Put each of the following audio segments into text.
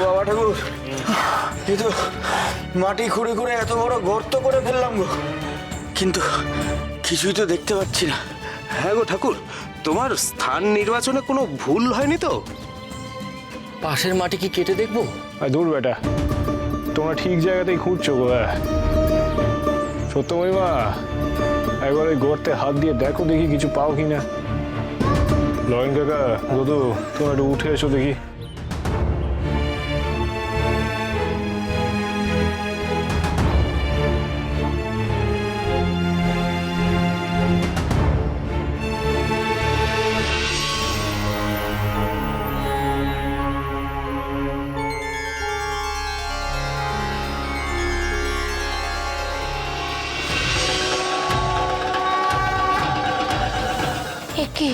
বাবা ঠাকুর, এই তো মাটি খুঁড়ে খুঁড়ে এত বড় গর্ত করে ফেললাম গো, কিন্তু কিছুই তো দেখতে পাচ্ছি না। হ্যাঁ গো ঠাকুর, তোমার স্থান নির্বাচনে কোনো ভুল হয়নি তো? পাশের মাটি কি কেটে দেখবো? দূর বেটা, তোমরা ঠিক জায়গাতেই খুঁজছো গো। সত্যময়ীমা, একবার ওই গর্তে হাত দিয়ে দেখো দেখি কিছু পাও কিনা। লয়েন কাকা, দাদু, তোমরা একটু উঠে এসো দেখি। একে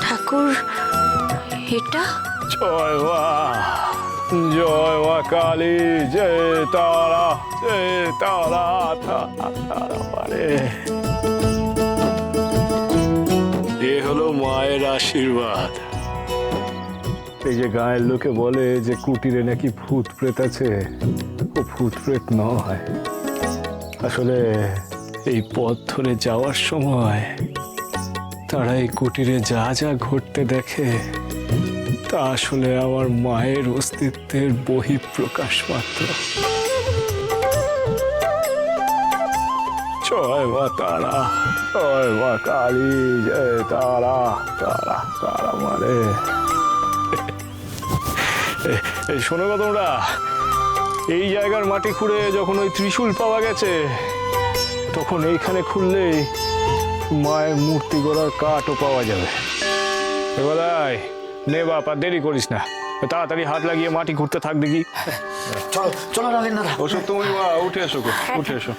ঠাকুর, এটা জয় মা, জয় মা কালী, জয় তারা, জয় তারা, তারা তারা পারে। এ হলো মায়ের আশীর্বাদ। এই যে গায়ের লোকে বলে যে কুটিরে নাকি ভূত প্রেত আছে, ও ভূত প্রেত নয়। আসলে এই পথ ধরে যাওয়ার সময় তারা এই কুটিরে যা যা ঘটতে দেখে তা আসলে আমার মায়ের অস্তিত্বের বহিঃপ্রকাশ মাত্র। জয় মা তারা, জয় মা কালী, জয় তারা, তারা তারা মানে। এই শোনো গো তোমরা, এই জায়গার মাটি খুঁড়ে যখন ওই ত্রিশূল পাওয়া গেছে, তখন এইখানে খুললেই মায়ের মূর্তি গড়ার কাঠও পাওয়া যাবে। এবার নে বাপ, আর দেরি করিস না, তাড়াতাড়ি হাত লাগিয়ে মাটি খুঁড়তে থাক দেখি। চলো চলো নগেন দাদা। ওসব তুমি উঠে এসো গো, উঠে এসো।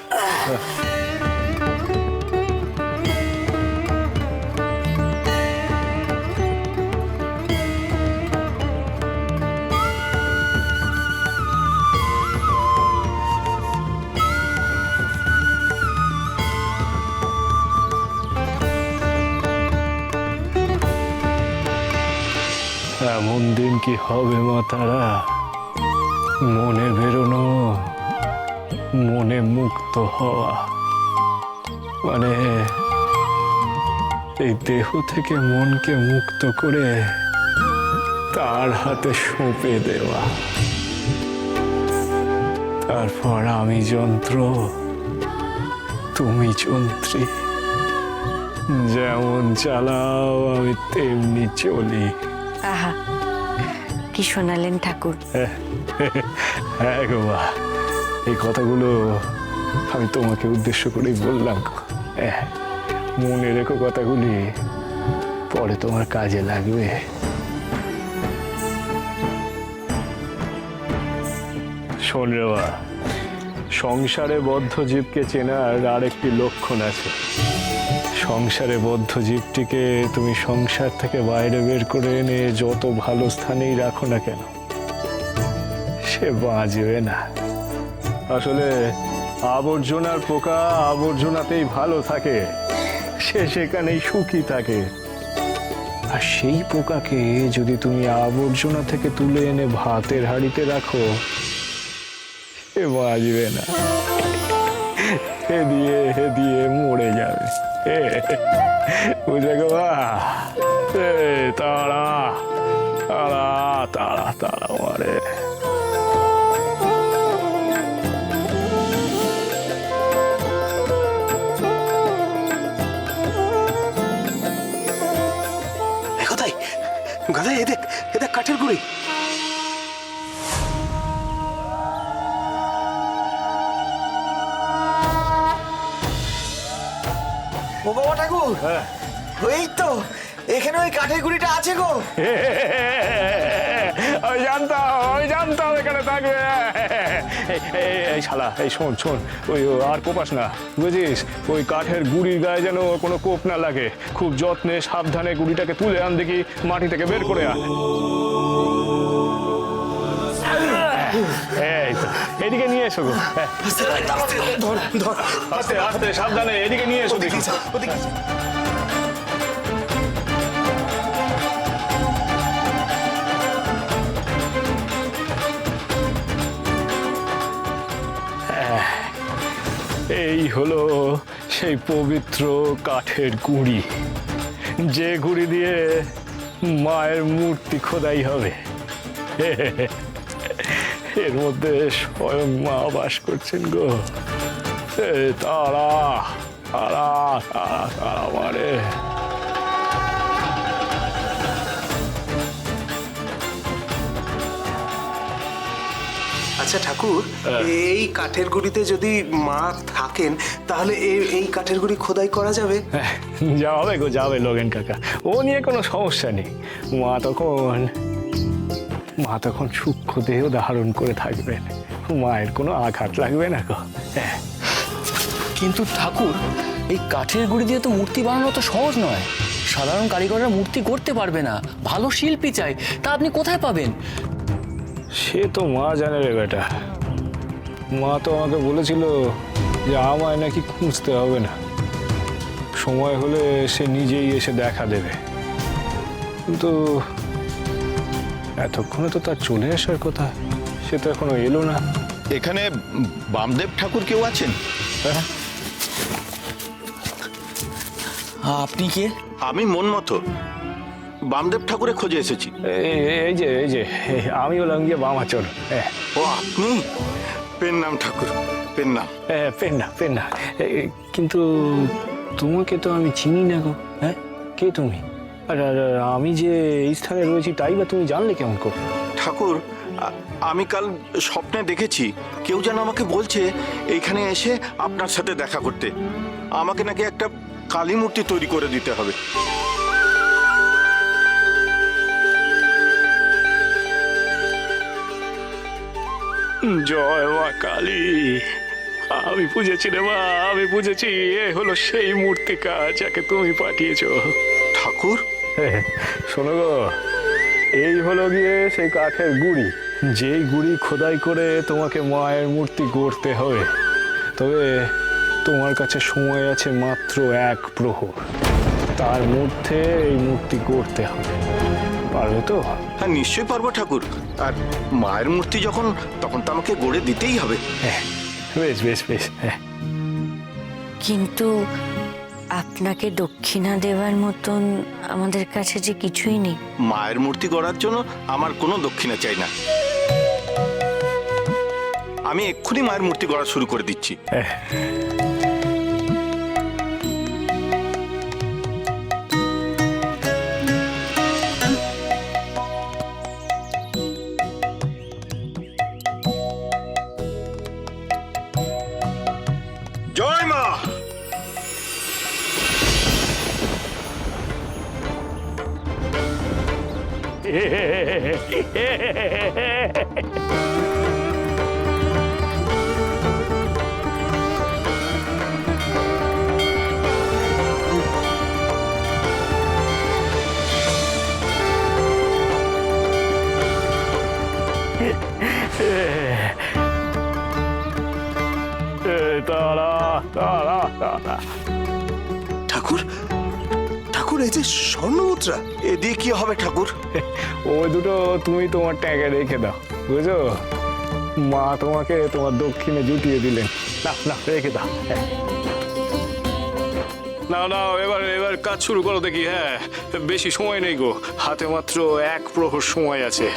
এমন দিন কি হবে মা তারা, মনে বেরোনো, মনে মুক্ত হওয়া, মানে এই দেহ থেকে মনকে মুক্ত করে তার হাতে সঁপে দেওয়া। তারপর আমি যন্ত্র, তুমি যন্ত্রী, যেমন চালাও আমি তেমনি চলি। আহা, কি শোনালেন ঠাকুর। হ্যাঁ গো মা, এই কথাগুলো আমি তোমাকে উদ্দেশ্য করেই বললাম। মনে রেখো কথাগুলি, পরে তোমার কাজে লাগবে। শোন রে মা, সংসারে বদ্ধ জীবকে চেনার আরেকটি লক্ষণ আছে। সংসারে বদ্ধ জীবটিকে তুমি সংসার থেকে বাইরে বের করে এনে যত ভালো স্থানেই রাখো না কেন, সে বাঁচবে না। আসলে আবর্জনার পোকা আবর্জনাতেই ভালো থাকে, সে সেখানেই সুখী থাকে। আর সেই পোকাকে যদি তুমি আবর্জনা থেকে তুলে এনে ভাতের হাঁড়িতে রাখো, সে বাঁচবে না, হে দিয়ে মরে যাবে। বুঝলে গো মা, তারা তারা তারা তারা মারে। কোথায় গাধাই, এদেখ এদেখ কাঠের গুঁড়ি। ও বাবা ঠাকুর, এই তো এখানে ওই কাঠের গুঁড়িটা আছে গো। আমি জানতাম এখানে থাকবে। এই শালা, এই শোন শোন, ওই আর কোপাস না, বুঝিস? ওই কাঠের গুড়ির গায়ে যেন কোনো কোপ না লাগে। খুব যত্নে সাবধানে গুড়িটাকে তুলে আন, দেখি মাটি থেকে বের করে আন। এই তো, এদিকে নিয়ে এসো গো। আস্তে আস্তে সাবধানে এদিকে নিয়ে এসো দেখি। এই হলো সেই পবিত্র কাঠের গুঁড়ি, যে গুঁড়ি দিয়ে মায়ের মূর্তি খোদাই হবে। এর মধ্যে স্বয়ং মা বাস করছেন গো। তারা তারা তারা তারা মারে। আচ্ছা ঠাকুর, এই কাঠের গুড়িতে যদি মা থাকেন তাহলে এই কাঠের গুড়ি খোদাই করা যাবে? যাবে গো, যাবে লগেন কাকা, ও নিয়ে কোনো সমস্যা নেই। মা তখন সূক্ষ্ম দেহ ধারণ করে থাকবেন, মায়ের কোনো আঘাত লাগবে না গো। কিন্তু ঠাকুর, এই কাঠের গুঁড়ি দিয়ে তো মূর্তি বানানো তো সহজ নয়। সাধারণ কারিগররা মূর্তি করতে পারবে না, ভালো শিল্পী চাই। তা আপনি কোথায় পাবেন? সে তো মা জানে রে বেটা। মা তো আমাকে বলেছিল যে আমায় নাকি খুঁজতে হবে না, সময় হলে সে নিজেই এসে দেখা দেবে। কিন্তু এতক্ষণে তো তার চলে আসার কথা, সে তো এখনো এলো না। এখানে বামদেব ঠাকুর কেউ আছেন? হ্যাঁ, আপনি কে? আমি মন মতো বামদেব ঠাকুরের খোঁজে এসেছি। এই যে আমি হলাম গিয়ে বামাচর। হ্যাঁ, ও আপনি? পেন নাম ঠাকুর, পেন নাম। পেন না। কিন্তু তোমাকে তো আমি চিনি না গো। হ্যাঁ, কে তুমি? আর আমি যে এই স্থানে রয়েছি তাই বা তুমি জানলে কেমন করে? ঠাকুর, আমি কাল স্বপ্নে দেখেছি কেউ যেন আমাকে বলছে এইখানে এসে আপনার সাথে দেখা করতে। আমাকে নাকি একটা কালী মূর্তি তৈরি করে দিতে হবে। জয় মা কালী, আমি বুঝেছি রে মা, আমি বুঝেছি। এ হলো সেই মূর্তিকা যাকে তুমি পাঠিয়েছো। ঠাকুর, শোনো গো, এই হলো গিয়ে সেই কাঠের গুঁড়ি, যেই গুঁড়ি খোদাই করে তোমাকে মায়ের মূর্তি গড়তে হবে। তবে তোমার কাছে সময় আছে মাত্র 1 প্রহর, তার মধ্যে এই মূর্তি গড়তে হবে। পারবে তো? হ্যাঁ নিশ্চয়ই পারবো ঠাকুর। আর মায়ের মূর্তি যখন, তখন তো আমাকে গড়ে দিতেই হবে। হ্যাঁ, বেশ বেশ বেশ। হ্যাঁ, কিন্তু আপনাকে দক্ষিণা দেওয়ার মতন আমাদের কাছে যে কিছুই নেই। মায়ের মূর্তি গড়ার জন্য আমার কোনো দক্ষিণা চাই না। আমি এক্ষুনি মায়ের মূর্তি গড়া শুরু করে দিচ্ছি। জয় মা। তারা তারা তারা। ঠাকুর, ঠাকুর, এই যে স্বর্ণ মুদ্রা, এ দিয়ে কি হবে ঠাকুর? ওই দুটো তুমি তোমার ট্যাগে রেখে দাও, বুঝো? মা তোমাকে তোমার দক্ষিণে জুটিয়ে দিলেন। না না, রেখে দাও। না না, এবার কাজ শুরু করো দেখি। হ্যাঁ, বেশি সময় নেই গো, হাতে মাত্র 1 প্রহর সময় আছে।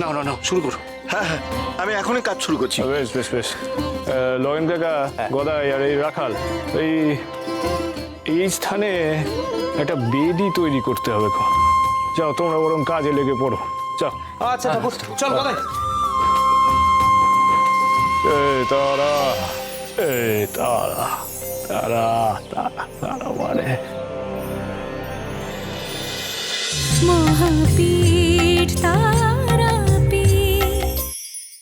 না না না, শুরু করো। হ্যাঁ হ্যাঁ, আমি এখনই কাজ শুরু করছি। বেশ বেশ বেশ। লগেন কাকা, গদাই আর এই রাখাল, এই স্থানে একটা বেদি তৈরি করতে হবে। যাও তোমরা বরং কাজে লেগে পড়ো, যাও। আচ্ছা ঠাকুর, চল গদাই। তারা তারা তারা তারা তারা মানে মহাপীঠ